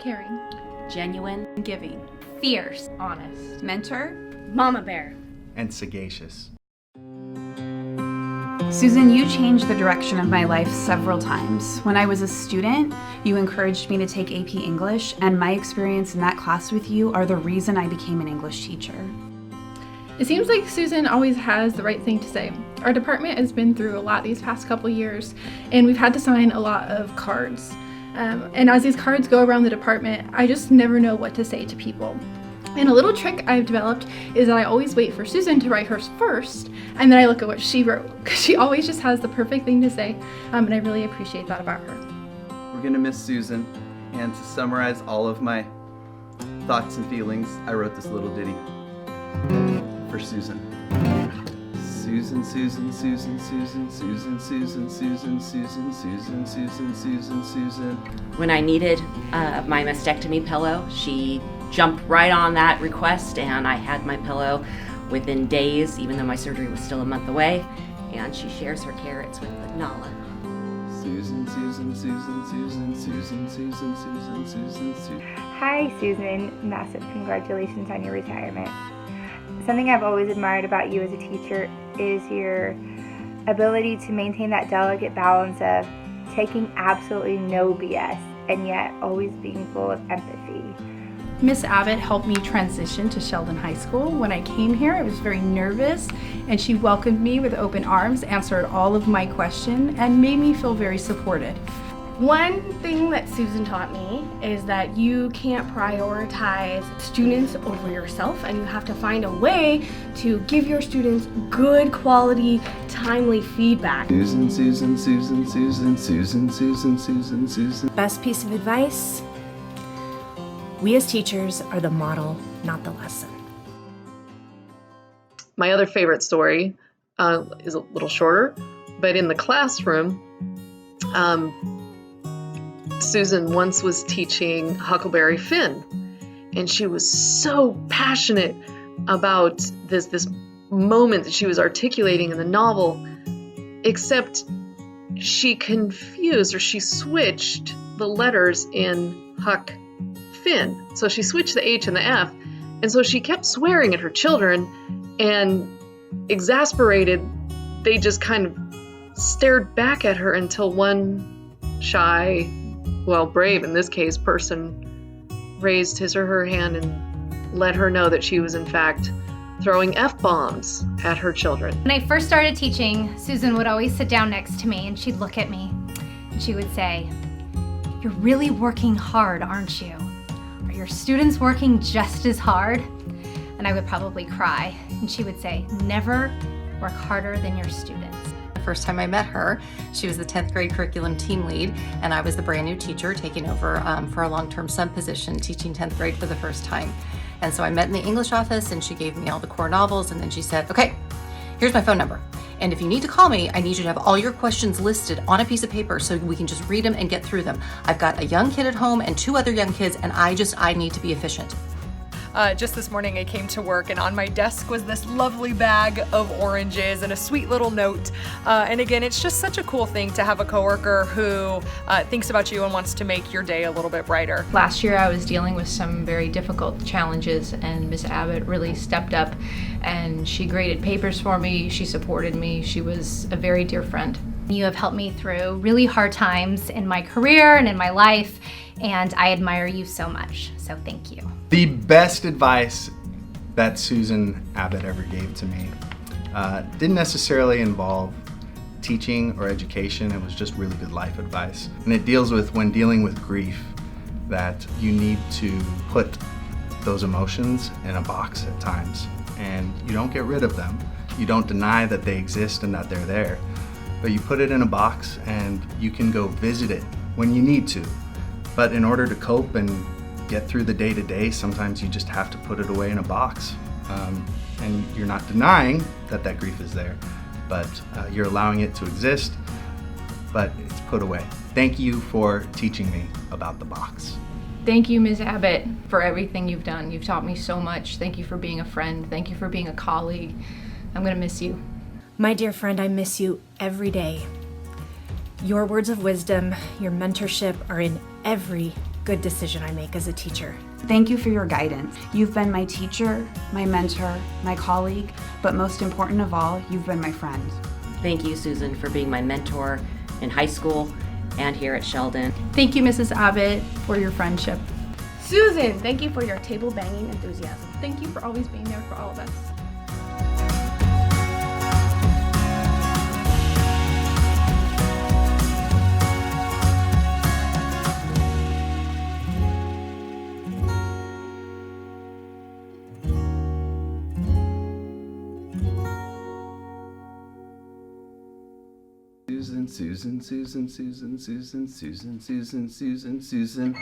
caring, genuine, giving, fierce, honest, mentor, mama bear, and sagacious. Susan, you changed the direction of my life several times. When I was a student, you encouraged me to take AP English, and my experience in that class with you are the reason I became an English teacher. It seems like Susan always has the right thing to say. Our department has been through a lot these past couple years, and we've had to sign a lot of cards. And as these cards go around the department, I just never know what to say to people. And a little trick I've developed is that I always wait for Susan to write hers first, and then I look at what she wrote, because she always just has the perfect thing to say, and I really appreciate that about her. We're gonna miss Susan, and to summarize all of my thoughts and feelings, I wrote this little ditty for Susan. Susan, Susan, Susan, Susan, Susan, Susan, Susan, Susan, Susan, Susan, Susan, Susan. When I needed my mastectomy pillow, she jumped right on that request, and I had my pillow within days, even though my surgery was still a month away, and she shares her carrots with Nala. Susan, Susan, Susan, Susan, Susan, Susan, Susan, Susan, Susan. Hi, Susan. Massive congratulations on your retirement. Something I've always admired about you as a teacher is your ability to maintain that delicate balance of taking absolutely no BS and yet always being full of empathy. Miss Abbott helped me transition to Sheldon High School. When I came here, I was very nervous, and she welcomed me with open arms, answered all of my questions, and made me feel very supported. One thing that Susan taught me is that you can't prioritize students over yourself, and you have to find a way to give your students good quality, timely feedback. Susan, Susan, Susan, Susan, Susan, Susan, Susan, Susan. Best piece of advice: we as teachers are the model, not the lesson. My other favorite story is a little shorter, but in the classroom, Susan once was teaching Huckleberry Finn, and she was so passionate about this moment that she was articulating in the novel, except she confused, or she switched the letters in Huck Finn. So she switched the H and the F, and so she kept swearing at her children, and exasperated, they just kind of stared back at her until one shy, well, brave in this case, person raised his or her hand and let her know that she was in fact throwing F-bombs at her children. When I first started teaching, Susan would always sit down next to me and she'd look at me and she would say, "You're really working hard, aren't you? Are your students working just as hard?" And I would probably cry, and she would say, "Never work harder than your students." The first time I met her, she was the 10th grade curriculum team lead, and I was the brand new teacher taking over for a long-term sub position, teaching 10th grade for the first time. And so I met in the English office, and she gave me all the core novels, and then she said, "Okay, here's my phone number. And if you need to call me, I need you to have all your questions listed on a piece of paper so we can just read them and get through them. I've got a young kid at home and 2 other young kids, and I need to be efficient." Just this morning I came to work, and on my desk was this lovely bag of oranges and a sweet little note. And again, it's just such a cool thing to have a coworker who thinks about you and wants to make your day a little bit brighter. Last year I was dealing with some very difficult challenges, and Miss Abbott really stepped up and she graded papers for me, she supported me, she was a very dear friend. You have helped me through really hard times in my career and in my life, and I admire you so much, so thank you. The best advice that Susan Abbott ever gave to me didn't necessarily involve teaching or education. It was just really good life advice. And it deals with when dealing with grief, that you need to put those emotions in a box at times. And you don't get rid of them. You don't deny that they exist and that they're there. But you put it in a box and you can go visit it when you need to. But in order to cope and get through the day-to-day, sometimes you just have to put it away in a box. And you're not denying that that grief is there, but you're allowing it to exist, but it's put away. Thank you for teaching me about the box. Thank you, Ms. Abbott, for everything you've done. You've taught me so much. Thank you for being a friend. Thank you for being a colleague. I'm gonna miss you. My dear friend, I miss you every day. Your words of wisdom, your mentorship are in every good decision I make as a teacher. Thank you for your guidance. You've been my teacher, my mentor, my colleague, but most important of all, you've been my friend. Thank you, Susan, for being my mentor in high school and here at Sheldon. Thank you, Mrs. Abbott, for your friendship. Susan, thank you for your table banging enthusiasm. Thank you for always being there for all of us. Susan, Susan, Susan, Susan, Susan, Susan, Susan, Susan, Susan.